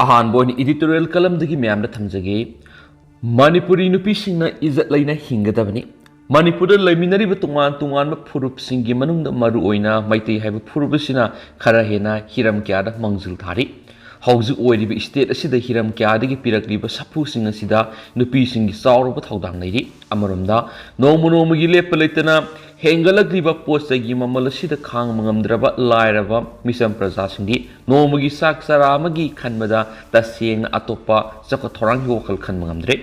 Ahanbon editorial kalam dagi Miyam da thamjage Manipuri Nupi singna Ejat Leina Hingadabani Manipur laiminari tungan tungan furup singi manung da maru oina maitei haiba furubsina khara hena hiram kya da mangzul thari hauju oiribi state asida hiram kya dagi pirakliba sapu singa sida nupi singi sawruba thaudang nairi amarumda nomugi lepalaitana hengalagriba postagi mamal asida khang mangamdraba lairaba misam praja singi nomugi sak saramagi khanmada taseng atopa chaka thorang yokal khan mangamdre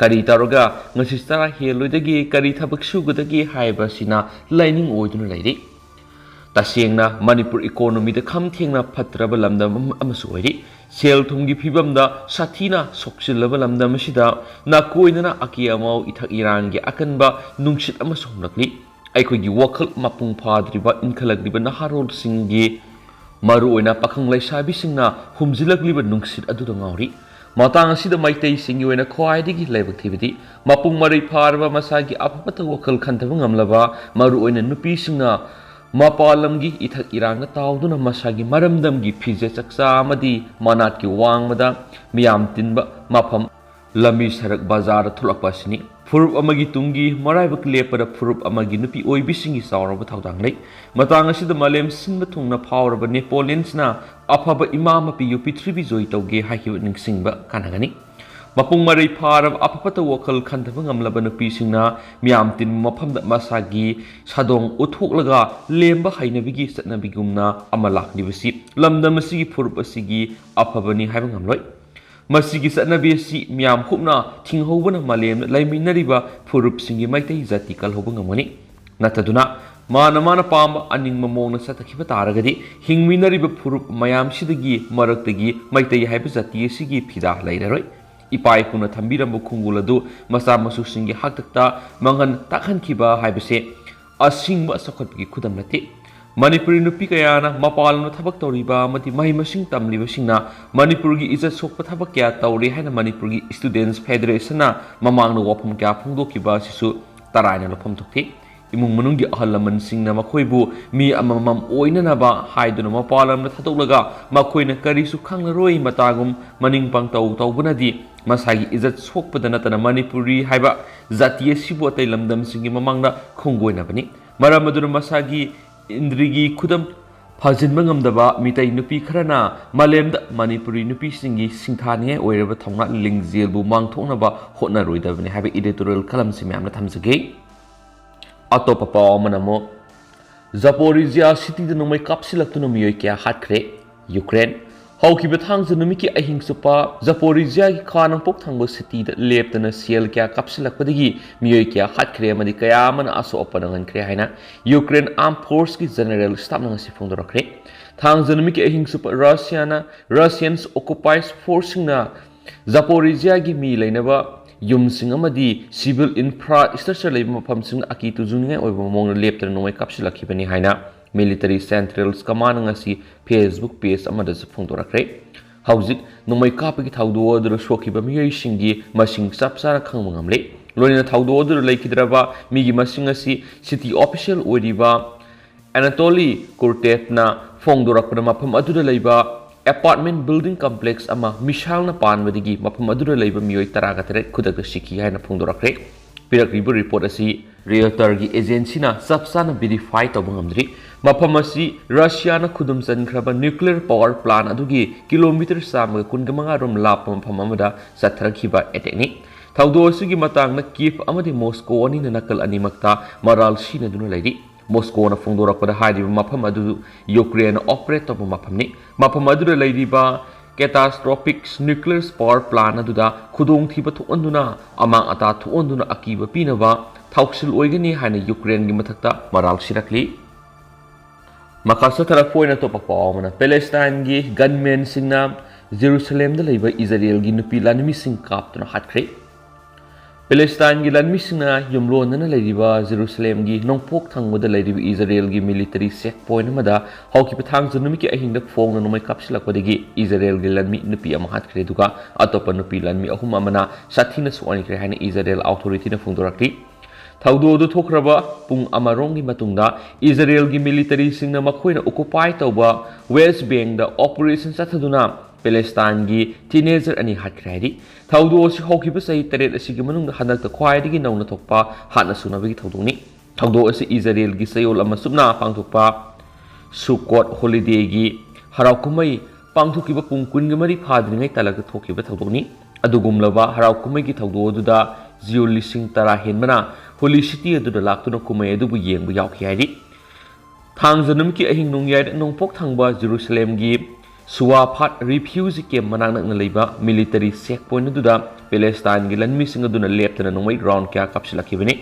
Kari taroga ngasistara helodagi kari thabak sugadagi haiba sina lining oiduna lairi tasengna Manipur economy da khamthengna phatraba lamdam amasu oiri sel thumgi phibamda sathina soksilaba lamdam sida na koinana akiyamau ithak irangi akanba nungsit amasu nakli aikogi wakal mapung phadriba inkhalagriba naharol singi maru oina pakhang laisabi singna humjilagliba nungsit adu ngauri Matang asida maitei singi oina khwaidigi laibak thibidi mapung marai pharba masagi apapata wakal khantaba ngamlaba maru oina nupi singna mapalamgi ithak iranga tawduna masagi maramdamgi phije chaksa amadi manatki wangmada Miyam Tinba Mafam lami sarak bazar thulakpa sini furup amagi tungi maraibak lepara furup amagi nupi oibisingi sawraba thawdanglei matang asida malem sinba thungna phawraba Nepaliansna afaba imama pi yupi tribi joy tawge hahiw ningsingba kanagani mapung marai pharab apapata wakal khantaba ngamlaba nupi singna Miyam Tin Maphamda Mashagi Sadong Utlaga Lemba hainabigi satnabigumna amalak nibasi lamdam asigi furup asigi afabani haiba ngamloi Masigi satnabi si Miyam hupna thinghobana malem laiminariba furup singi maitei jati kalhoba ngamani nataduna mana pamba aning mamongna satakhiba taragadi hingminariba furup mayam sidagi maraktagi maitei haiba jati sigi phida lairaroi ipai puna thambiramba khunguladu masa masu singi haktakta mangan takhankhiba haibase asingba sakhotgi khudam nate Manipuri nupi kayana mapalna thabak tawriba amati mahimasing tamliba singna Manipurgi ijat sokpa thabak kya tawri haina Manipurgi Students Federation na mamangna wafam kya phungdokiba sisu taraina lofam thokthi imung manunggi ahal laman singna makhoibu mi amamam oinanaba haiduna mapalamna thadolaga makhoina karisu khanglaroi matagum maning pangtaw tawbunadi masagi ijat sokpada natana Manipuri haiba jatiye sibu atai lamdam singi mamangna khunggoinabani maramaduna masagi Indrigi kudam Fajin mangamdaba mitai nupi kharana malemda Manipuri nupi singi singthaniye oiraba thongna lingjelbu mangthoknaba hotnaroidabani haiba editorial kalam simyamna thamjage atopa paw manamo Zaporizhia city da nomai kapsilaktuna miyoi kya hatkre Ukraine Haukiba thangja numiki ahing supa Zaporizhia ki khanang pok thangba city da leptana siel kya kapsilakpadagi miyoi kya hatkre amadi kaya mana aso opanangan kre haina Ukraine Armed Force ki General Staff nang si phongdorakre thangja numiki ahing supa Russians occupies forcing na Zaporizhia ki mi lainaba yumsing amadi civil infrastructure leiba mafamsing aki tujungai oiba mongna leptana nomai kapsilakhibani haina Military Centrals Command ngasi Facebook page amada phongdorakre hauzik nomai kapagi thaudo adra shokiba miyai singi masing sapsara khangmangamle loina thaudo adra laikhidraba migi masing asi city official oiriba Anatoly Kurtevna phongdorakpana mafam adura leiba apartment building complex ama mishalna panwadigi mafam adura leiba miyoi taragatere khudakta sikhi haina phongdorakre pirakribu report asi Realtor gi agency na sapsana verify tawbangamdri maphamasi Russia na khudum chankraba nuclear power plant adugi kilometer samga kungamanga rom lap maphamamada sathrakhiba attackni thaudo sigi matang na Kiev amadi Moscow ani na nakal animakta maral sina duna lairi Moscow na phongdorakpada haidiba mapham adu Ukraine operate tawba maphamni mapham adu lairiba catastrophic nuclear power plant aduda khudong thiba thuanduna amang ata thuanduna akiba pinaba thausil oigani haina Ukraine gi mathakta maral sirakli makasa tara foina to pakpawmana Palestine gi gunmen singna Jerusalem da leiba Israel gi nupi lanmi sing kaptuna hatkre Palestine gi lanmi singna yumlonana leiba Jerusalem gi nongpok thangmoda leiba Israel gi military checkpoint amada hawki pathang junumi ki ahingda phongna nomai kapsilakwadagi Israel gi lanmi nupi ama hatkre duga atopa nupi lanmi ahum amana sathina suani kre haina Israel authority na phongdorakli thaudo do thokraba pung amarong gi matungda Israel gi military singna makhoina occupy tawba West Bank da operation sathaduna Palestine teenager ani hatkre haidi thaudo si hokiba sai teret asigi manung hanakta khwaidigi nauna thokpa hatna sunabagi thaudoni thaudo asi Israel gi sayol ama subna pangthokpa Sukkot holiday gi harau kumai pangthokiba pung kun gi mari phadringai talaga thokiba thaudoni adugumlaba harau kumai gi thaudo duda Zio lising tara henmana holy city aduda laktuna kumai adubu yengbu yauki haidi thangjanum ki ahing nungyai nongpok thangba Jerusalem gi suwa phat refugee camp manang na leiba military checkpoint aduda Palestine gi lanmi singa duna leptana nongmai round kya kapsilakibani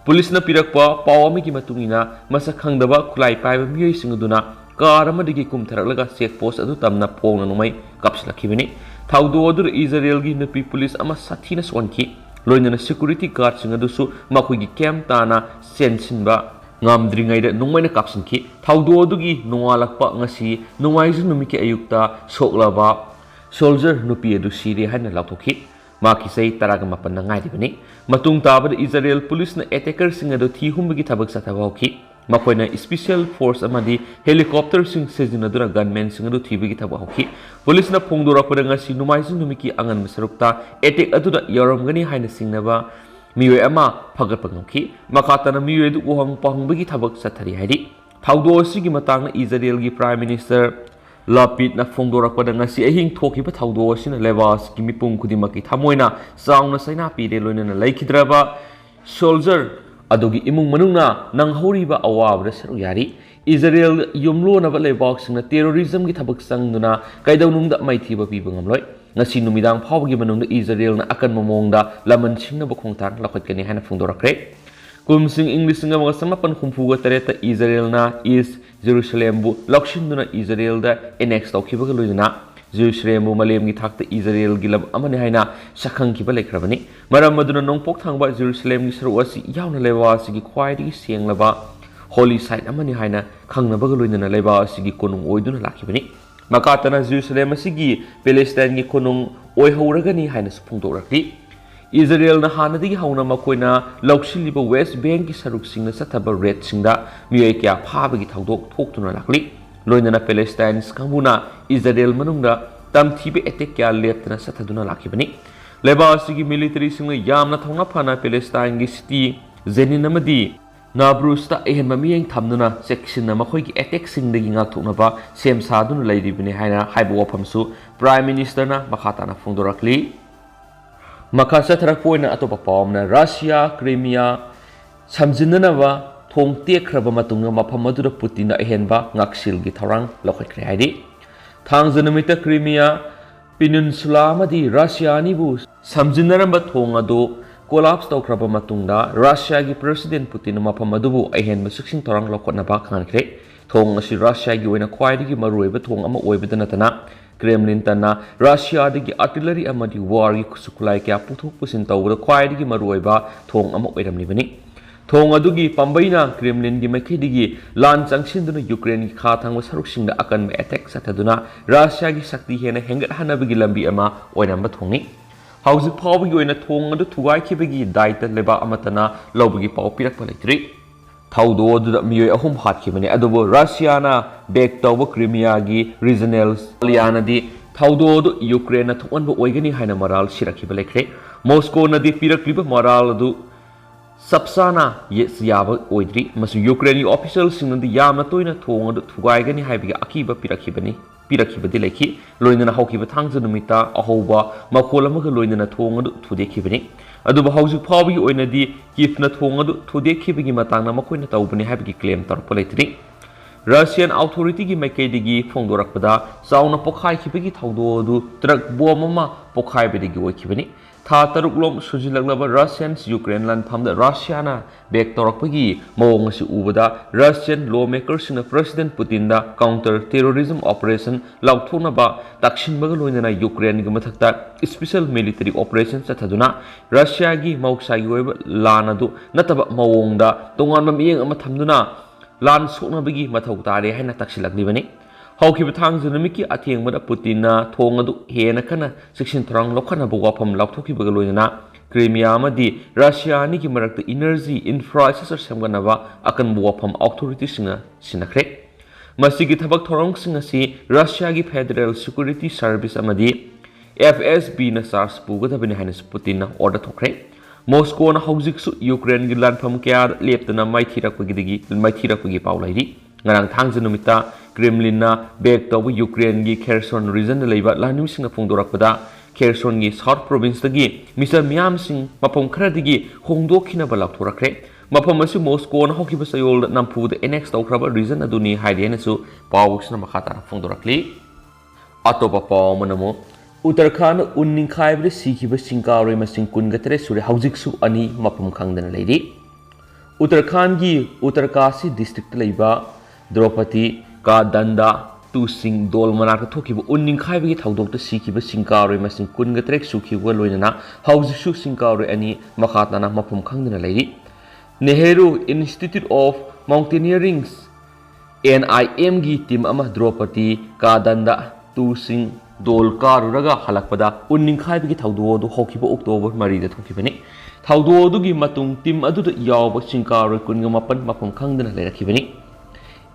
police na pirakpa pawami gi matungina masak khangdaba khulai paiba miyoi singa duna car amadigi kumtharalaga check post adu tamna pongna nongmai kapsilakibani thaudo adur Israel gi Nupi police ama sathina sonki loinana security guard singa dusu makhoi camp tana sensinba ngamdringaida nongmaina kapsinki thaudo adugi nongalakpa ngasi nongaisu numiki ayukta soklaba soldier Nupi adu siri hana lauthoki maki sei taraga mapan ngai dibani matung tabada Israel police na attacker singa do thi humbagi thabak sathabaoki makoina special force amadi helicopter sing sejinadura gunmen singa do thibagi thabaoki police na phongdora padanga si numaisu numiki angan masarukta attack aduda yaramgani haina singnaba miwe ama phagatpa ngamki makatana miwe du uhang pangbagi thabak sathari haidi thaudo sigi matangna Israel gi prime minister Lapid na phongdora padanga si ahing thokiba thaudo sina lebas gi mipung khudimaki thamoina saungna saina pide loinana laikhidraba soldier adogi imung manungna nanghoriba awabra saru yari Israel yumlo na lebak singna terrorism gi thabak sangduna kaidawnungda maithiba piba ngamloi ngasi numidang phawgi manungda Israel na akan momongda laman singna bokhongtang lakhatkani hana phongdorakre kumsing English singa mga samapan khumfuga tareta Israel na East Jerusalem bu lakshinduna Israel da annex tawkhiba loiduna Jerusalem bu malem gi thakta Israel gi lam amani haina sakhang kiba lekrabani maram maduna nongpok thangba Jerusalem gi saru asi yauna lewa sigi khwaidi senglaba holy site amani haina khangnaba loiduna lewa sigi konung oiduna lakhibani makatana Jerusalem asigi Palestine gi konung oihoragani haina phongdorakti Israel na hanadigi hauna makoina lauksiliba West Bank gi saruk singna sathaba red singda miyai kya phabagi thaudok thoktuna lakli loinana Palestine skambuna Israel manungda tamthibe attack kya leptana sathaduna lakhibani lebasigi military singna yamna thongna phana Palestine gi city Jenin amadi Nabrusta ehenma miyang thamduna section na makhoi gi attack singdagi ngakthoknaba sem saduna leiribani haina haibo wafamsu prime minister na makhatana phongdorakli Makasa tharakpoina atopa pawmna Russia Crimea samjinanaba thong tekraba matunga mafam adura Putin na ehenba ngaksil gi tharang lokhatkre haidi thangjanamita Crimea peninsula amadi Russia ni bu samjinaramba thong adu collapse tawkraba matungda Russia gi president Putin mafam adubu ehenba siksin tharang lokhotnaba khankhre thong asi Russia gi oina khwaidigi maruiba thong ama oibadana tana Kremlin tana Russia digi artillery amadi war gi kusukulai kya puthok pusin tawda khwaidigi maruiba thong ama oiramnibani thong adugi pambaina Kremlin gi makhidigi lan changsinduna Ukraine gi kha thangwa saruksingda akan me attack sathaduna Russia gi sakti hena hengat hanabigi lambi ama oinamba thongni hauzik phawgi oina thong adu thugai khibagi daita leba amatana lobagi paw pirakpa leitri thaudo aduda miyoi ahum hatkibani adubo Russia na back tawba Crimea gi regional aliana di thaudo adu Ukraine na thonba oigani haina maral sirakhiba lekre Moscow na di pirakliba maral adu sapsana yes yaba oidri masu Ukraine official singndi yamna toina thong adu thugaigani haibiga akiba pirakibadi lekhi loinana haukiba thangja numita ahoba makolamaga loinana thong adu thudekibani aduba hauju phawgi oinadi kifna thong adu thudekibagi matangna makoina tawbani haibigi claim tarpa leitri Russian authority gi maikaidigi phongdorakpada sauna pokhai khibagi thaudo adu truck bomb ama pokhai bedigi oikibani tha taruklom sujilaglaba Russians Ukraine lan phamda Russia na back torakpagi mawong asi ubada Russian lawmakers na President Putin da counter terrorism operation laukthona ba dakshin baga loinana Ukraine gi mathakta special military operation chathaduna Russia gi mauksagi oiba lanadu nataba mawong da tongan mamiyeng ama thamduna lan soknabagi mathau tare haina taksilaklibani haukiba thangjanamiki athengmada Putin na thong adu hena kana section thrang lokhana bo wafam lakthokibaga loinana Crimea amadi Russia ni ki marakta energy infrastructure samganaba akan bo wafam authority singa sinakre ꯃꯁꯤꯒꯤ ꯊꯕꯛ ꯊꯧꯔꯝꯁꯤꯡ ꯑꯁꯤ ꯔꯁꯤꯌꯥꯒꯤ federal security service ꯑꯃꯗꯤ FSBꯅ charge ꯄꯨꯒꯗꯕꯅꯤ ꯍꯥꯏꯅꯁꯨ ꯄꯨꯇꯤꯟꯅ order ꯊꯣꯛꯈ꯭ꯔꯦ ꯃꯣꯁꯀꯣꯅ ꯍꯧꯖꯤꯛꯁꯨ ꯌꯨꯀ꯭ꯔꯦꯟꯒꯤ ꯂꯥꯟꯐꯝ ꯀꯌꯥꯗ ꯂꯦꯞꯇꯅ ꯃꯥꯏꯊꯤꯔꯛꯄꯒꯤ ꯄꯥꯎ ꯂꯩꯔꯤ ngarang thangja numita Kremlinna beg tawbu Ukraine gi Kherson region da leiba lanumisingna phongdorakpada Kherson gi South province dagi Mr Miyam sing mapom khradigi hongdokhina balak thorakre mapom asu Moscow na hokiba sayol nampu da annex tawkraba region aduni haidena su pawsna makhata phongdorakli atopa paw manamo Uttarakhand unninkhaibre sikhiba singkauroi masing kungatre sure haujiksu ani mapom khangdana leiri Uttarakhand gi Uttarkasi district leiba Draupadi ka danda tu sing dol manaka thokiba unninkhaibi thaudokta sikiba singkaroi masing kungatrek sukhiwa loinana haujisu singkaroi ani makhatana mapum khangdana leiri Nehru Institute of Mountaineering NIM gi team ama Draupadi ka danda tu sing dol karuraga halakpada unninkhaibi thaudodu hokiba October 3 da thokibani thaudodu gi matung team adu yawba singkaroi kunga mapan mapum khangdana leirakibani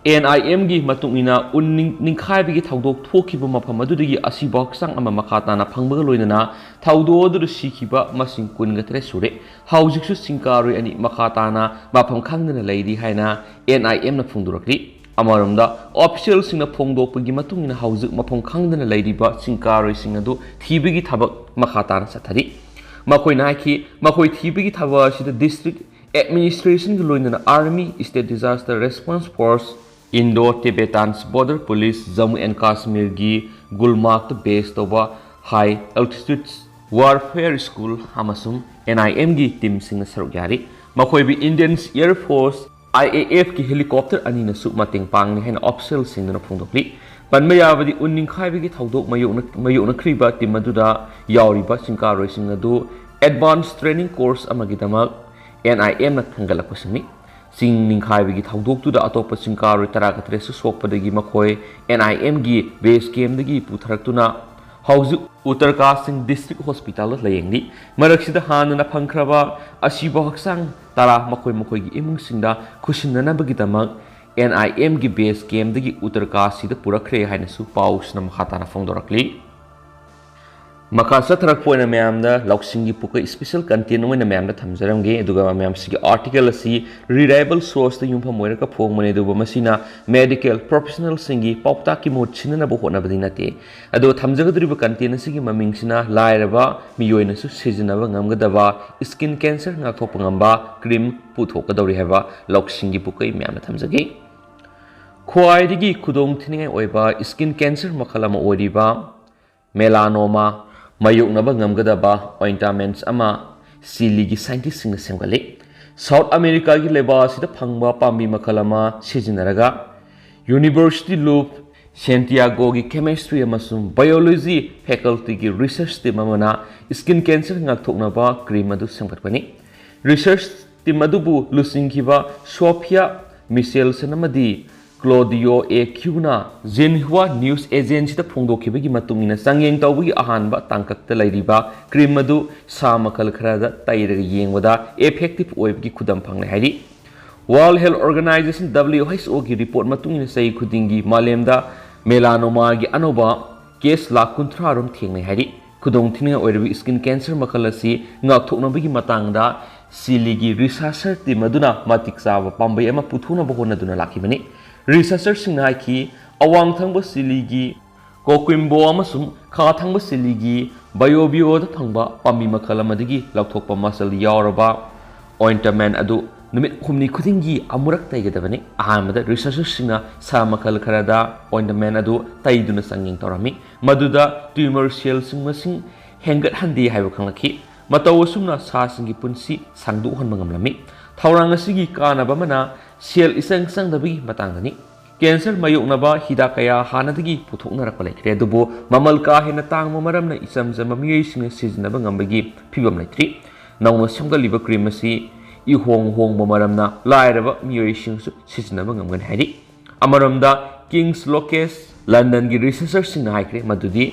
NIM gi matungina unninkhaibi gi thaudok thokiba mafam adudagi asiba sang ama makhatana phangbaga loinana thaudo adu sikhiba masing kungatre sure haujiksu singkaroi ani makhatana mafam khangdana leiri haina NIM na phungdurakri amarumda official singna phongdokpagi matungina haujuk mafam khangdana leiriba singkaroi singadu thibigi thabak makhatana sathari makoi naiki makoi thibigi thaba sida district administration gi loinana army state disaster response force Indo-Tibetan Border Police Jammu and Kashmir gi Gulmarg based over high altitude warfare school amasung NIM gi team sing saruk yari makoi bi Indian Air Force IAF ki helicopter ani na su mating pang ni hen official sing na phongdokli panmaya badi unninkhaibi gi thaudok mayuk na khriba team aduda yauriba singkaroi sing adu advanced training course amagi damak NIM na thangalak pasimi sing ninkhaibi gi thaudok tu da atop singkaroi tarakatre su sokpadagi makoi NIM gi base camp dagi putharatuna hauju Uttarkasing district hospital layengdi maraksida hanana phangkraba asiba haksang tara makoi gi imung singda khusinna bagi tamak NIM gi base camp dagi Uttarkasi da purakre haina su pausna makhatana phongdorakli Makasa tharak poina Miyamda lauksingi puka special content oina Miyamda thamjaramge aduga Miyam sigi article asi reliable source da yumpham moiraka phongmane duba masina medical professional singi paupta ki mot sinana bo hona badina te adu thamjagadriba content asigi mamingsina lairaba miyoina su sejinaba ngamgadaba skin cancer nga thopangamba cream puthokadori heba lauksingi puka Miyamda thamjage khwaidigi khudong thiningai oiba skin cancer makhalama oiriba melanoma mayuknaba ngamgadaba ointments ama siligi scientist sing semgali South America gi leba sida phangba pambi makhalama sijinaraga University Loop Santiago gi chemistry amasung biology faculty gi research team amana skin cancer ngakthoknaba cream adu semgatpani research team adubu lusingkiba Sophia Michel senamadi Claudio A. Cuna Zenhua News Agency da phongdokibagi matungina sangyeng tawbagi ahanba tangkakta lairiba cream adu samakal kharada tairaga yengwada effective oibgi khudam phangnai hairi World Health Organization WHO gi report matungina sei khudingi malemda melanoma gi anoba case lakh 30 rom thengnai hairi khudong thina oiribi skin cancer makalasi ngakthoknabagi matangda siligi researcher team aduna matik sawa pambai ama puthuna bahona duna lakibani researcher singna ki awang thangba siligi kokwimbo amasum kha thangba siligi biobio da thangba pami makalamadagi lakthokpa masal yauraba ointment adu numit humni khudingi amurak taigadabani ahamada researcher singna sa makal kharada ointment adu taiduna sanging torami maduda tumor cell sing hengat handi haiba khanglaki mataw sumna sa singi punsi sangdu hon mangamlami thawrang asigi kanaba mana cell isang sangdabi matangani cancer mayoknaba hidakaya hanadagi puthoknarakpa laikre dubo mamal ka hena tangma maramna isamjama miyoi singa sijinaba ngambagi phibam laitri nawna samgaliba cream asi I hong maramna lairaba miyoi singsu sijinaba ngamgan hairi amaramda King's Locus London gi researcher singna haikre madudi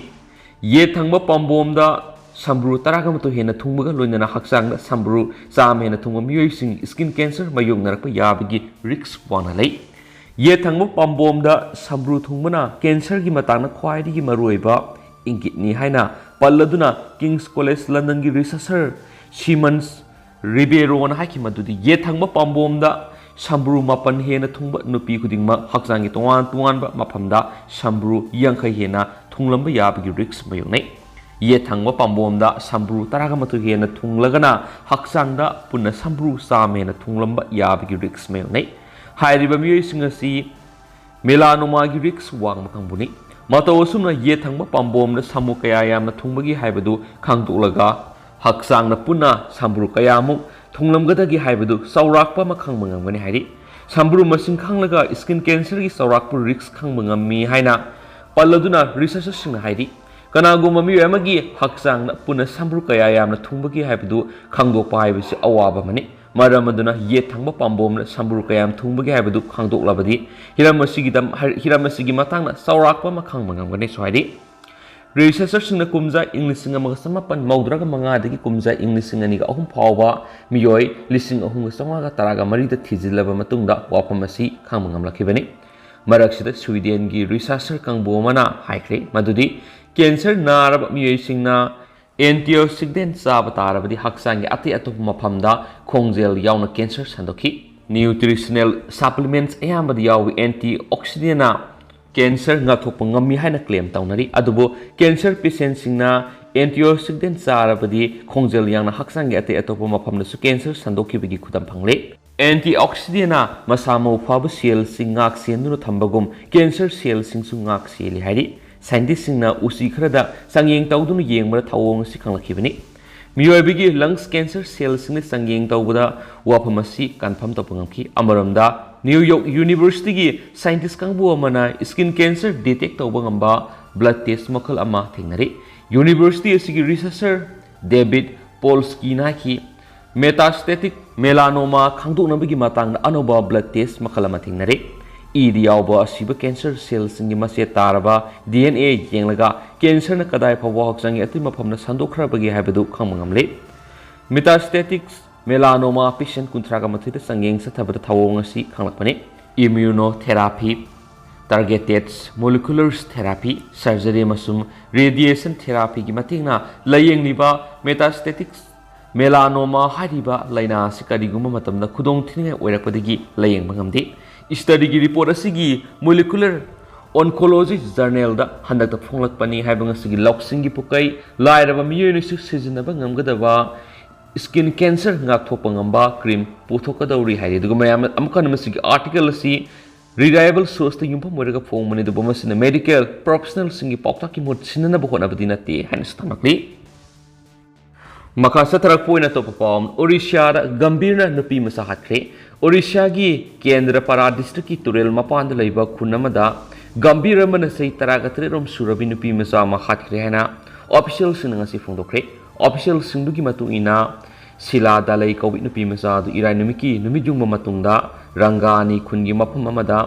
ye thangba pambomda Sambru taragamato hena thungbaga loinana haksangda sambru sam hena thungba miyoi sing skin cancer mayoknarakpa yabagi risk wana lai Ye thangma pambomda sambru thungmana cancer gi matangna khwaidigi maruiba ingitni haina palladuna King's College London gi researcher Siemens Ribeiro na haki madudi ye thangma pambomda sambru mapan hena thungba nupi khudingma haksangi tongan tongan ba maphamda sambru yangkhai hena thunglamba yabagi risks mayunai ye thangma pambomda sambru taraga matu hena thunglagana haksangda punna sambru samena thunglamba yabagi risks mayunai hairiba miyoi singasi melanoma gi risks wang makangbuni mataw sumna ye thangma pambomda samu kaya yamna thungbagi haibadu khangdolaga haksangna punna sambru kayamuk thunglamgadagi haibadu sawrakpa makhang mangangani hairi sambru masing khanglaga skin cancer gi sawrakpu risks khang mangami haina palladuna research singna hairi kanaguma mi amagi haksangna punna sambru kaya yamna thungbagi haibadu khangdokpa haibisi awaba mani maramaduna ye thangba pambomna sambru kayam thungbagi haibadu khangdoklabadi hiramasigi matangna sawrakpa makhang mangangani sohairi researcher singna kumja English singa magasamapan maudraga mangadagi kumja English singa niga ahum phawba miyoi lising ahum sangaga taraga marida thijilaba matungda wapamasi khangmangamlakibani maraksida Sweden gi researcher kangbo mana haikre madudi cancer naraba miyoi singna antioxidant saba tarabadi haksangi ati atop maphamda khongjel yauna cancer sandoki nutritional supplements ayambadi yawi antioxidant cancer ngathokpa ngami haina claim tawnari adubo cancer patient singna antioxidant sarabadi khongjel yangna haksangi ate atopa maphamda su cancer sandokibagi khudam phangle antioxidant masamo phaba cell sing ngak senduna thambagum cancer cell sing su ngak seli hairi scientist singna usi khrada sangyeng tawdunu yengmara thawong sikhanglakhibani miyoibigi lungs cancer cell singna sangyeng tawbada waphamasi confirm tapangamki amaramda New York University gi scientist kangbu amana skin cancer detect tawba ngamba blood test makal ama thengnari university asigi researcher David Polsky na ki metastatic melanoma khangdoknabagi matangna anoba blood test makal ama thengnari idi yawba asiba cancer cells ngi mase taraba DNA yenglaga cancer na kadai phawa haksangi ati maphamna sandokhrabagi haibadu khangmangamle metastatic melanoma patient kuntraga mathida sangyeng sathabada thawong asi khanglakpani immunotherapy targeted molecular therapy surgery masum radiation therapy gi matingna layengniba metastatic melanoma hariba Leina sikariguma matamda khudong thine oirakpadagi layeng mangamdi study gi report asigi molecular oncology journal da handakta phonglakpani haibang asigi loksingi pukai lairaba miyoi sijinaba ngamgadaba skin cancer ngakthokpa ngamba cream puthokadauri hairi dugu mayam amkan masigi article si reliable source ta yumpa moraga phongmani dubu masina medical professional singi paukta ki mot sinana bo hona badina te hanis tamakli makasa tarak poina to pom Odisha da gambirna nupi masa hatkre Odisha gi kendra para district ki turel mapand leiba khunamada gambira mana sei taragatre rom surabi nupi masa ma hatkre hana official sinanga si phongdokre official singdugi matungina sila dalai kawit nupi masa du irai numiki numijungma matungda rangani khungi mapham amada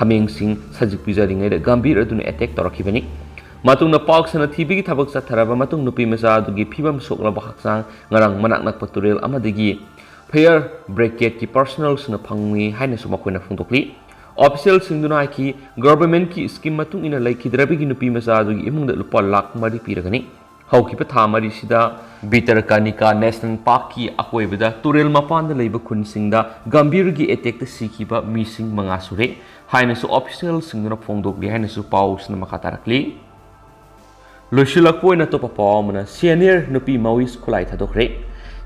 hameng sing sajik pijaringai da gambir aduna attack torakibani matungna paksana thibigi thabak satharaba matung nupi masa du gi phibam soklaba haksang ngarang manak nak paturel amadagi fair bracket ki personal sna phangni haina suma khoina phungdokli official singduna ki government ki scheme matung ina laikhidrabi gi nupi masa du gi imungda lupa lakh mari piragani haukipa thamari sida Bitarkanika National Park ki akoibada turel mapanda leiba khunsingda gambir gi attack ta sikiba mising manga sure haina su official singna phongdokli haina su pausna makatarakli loshilak poina to papamna senior nupi mawis khulai thadokre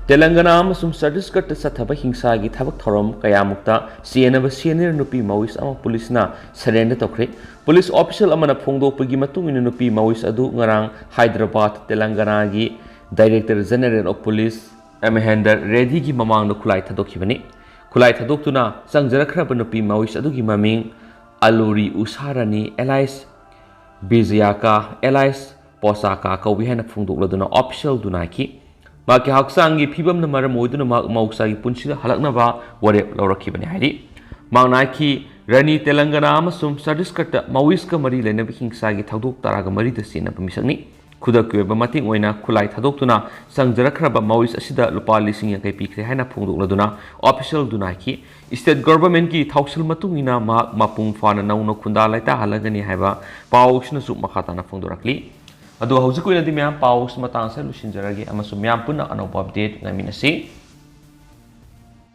Telangana amasum Chhattisgarh ta sathaba hingsa gi thabak thorom kayamukta sienaba senior nupi mawis ama police na surrender tokre police official amana phongdokpagi matungina nupi mawis adu ngarang Hyderabad Telangana gi Director General of Police Amahender Reddy gi mamang no khulai thadokibani khulai thadoktuna sangjarakhra nupi mawis adu gi maming Aluri Usharani Elias Bizayaka Elias Posaka kawi hana phongdokladuna official dunaki maki haksangi phibam na mara moiduna mausa gi punsida halaknaba warep lawrakhibani hairi mangnaki Rani Telangana amasum Chhattisgarh ta mawis ka mari lena hingsa gi thaudok taraga mari da sina pamisakni खुदक ओइबा मतिंग ओइना खुलाई थादोक्तुना संगजरखरबा मौइस असिदा लुपा लिसिंग यांकै पिखरे हाइना फोंदोक्लदुना ऑफिशियल दुनाकी स्टेट गवर्नमेंट की थाउसल मतुंगिना मापुंग फाना नौनो खुंदा लाइता हलगनी हाइबा पाउसनसु मखाताना फोंदोरकली अदो हौजिक ओइनादि म्याम पाउस मतांगसे लुसिनजरगे अमसु म्याम पुना अनौबा अपडेट ngamiनasi